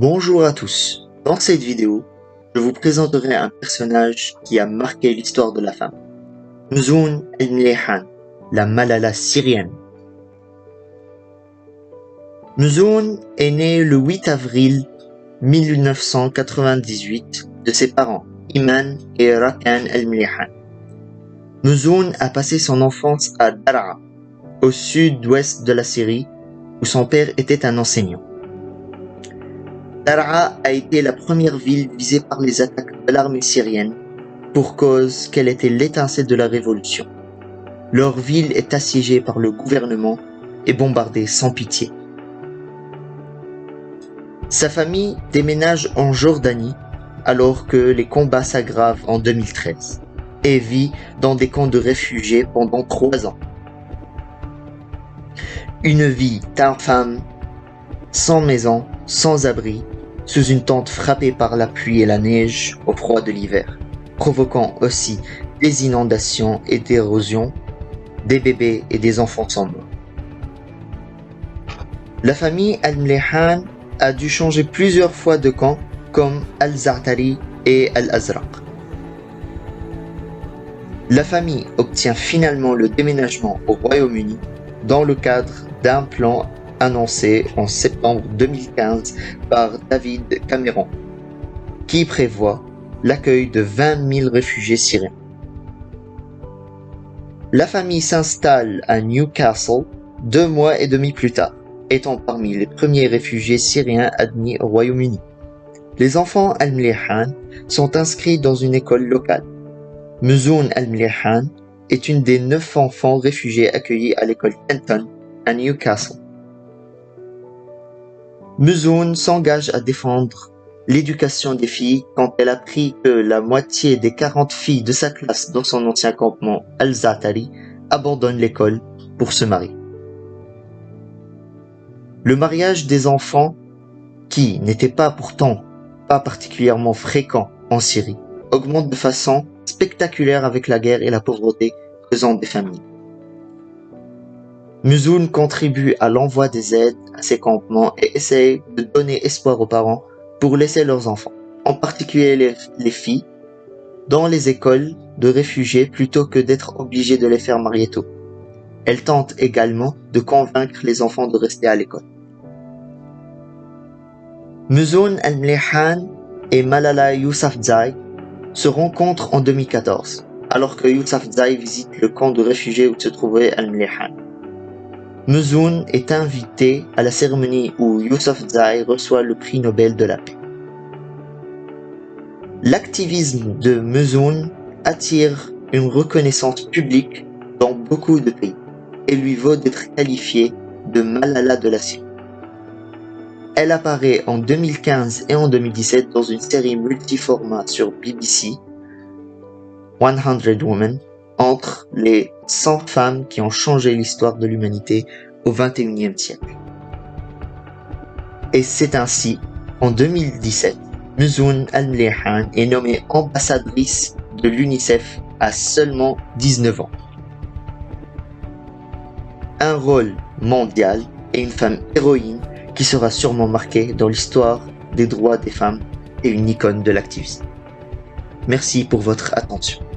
Bonjour à tous. Dans cette vidéo, je vous présenterai un personnage qui a marqué l'histoire de la femme. Mzoun el-Mleihan, la Malala syrienne. Mzoun est née le 8 avril 1998 de ses parents, Iman et Rakan el-Mleihan. Mzoun a passé son enfance à Daraa, au sud-ouest de la Syrie, où son père était un enseignant. Daraa a été la première ville visée par les attaques de l'armée syrienne pour cause qu'elle était l'étincelle de la révolution. Leur ville est assiégée par le gouvernement et bombardée sans pitié. Sa famille déménage en Jordanie alors que les combats s'aggravent en 2013 et vit dans des camps de réfugiés pendant 3 ans. Une vie d'infâme, sans maison, sans abri, sous une tente frappée par la pluie et la neige au froid de l'hiver, provoquant aussi des inondations et d'érosion, des bébés et des enfants sans nom. La famille Al-Mleihan a dû changer plusieurs fois de camp, comme Al-Za'atari et Al-Azraq. La famille obtient finalement le déménagement au Royaume-Uni dans le cadre d'un plan annoncé en septembre 2015 par David Cameron, qui prévoit l'accueil de 20 000 réfugiés syriens. La famille s'installe à Newcastle 2 mois et demi plus tard, étant parmi les premiers réfugiés syriens admis au Royaume-Uni. Les enfants Al-Mleihan sont inscrits dans une école locale. Mzoun Al-Mleihan est une des 9 enfants réfugiés accueillis à l'école Kenton à Newcastle. Mzoun s'engage à défendre l'éducation des filles quand elle apprit que la moitié des 40 filles de sa classe dans son ancien campement Al-Za'atari abandonnent l'école pour se marier. Le mariage des enfants, qui n'était pourtant pas particulièrement fréquent en Syrie, augmente de façon spectaculaire avec la guerre et la pauvreté causant des familles. Mzoun contribue à l'envoi des aides à ces campements et essaye de donner espoir aux parents pour laisser leurs enfants, en particulier les filles, dans les écoles de réfugiés plutôt que d'être obligées de les faire marier tôt. Elle tente également de convaincre les enfants de rester à l'école. Mzoun Al-Mleihan et Malala Yousafzai se rencontrent en 2014, alors que Yousafzai visite le camp de réfugiés où se trouvait Al-Mleihan. Mzoun est invité à la cérémonie où Yousafzai reçoit le prix Nobel de la paix. L'activisme de Mzoun attire une reconnaissance publique dans beaucoup de pays et lui vaut d'être qualifiée de Malala de la Syrie. Elle apparaît en 2015 et en 2017 dans une série multiformat sur BBC, 100 Women, entre les 100 femmes qui ont changé l'histoire de l'humanité au XXIe siècle. Et c'est ainsi, en 2017, Mzoun Al-Mleihan est nommée ambassadrice de l'UNICEF à seulement 19 ans. Un rôle mondial et une femme héroïne qui sera sûrement marquée dans l'histoire des droits des femmes et une icône de l'activisme. Merci pour votre attention.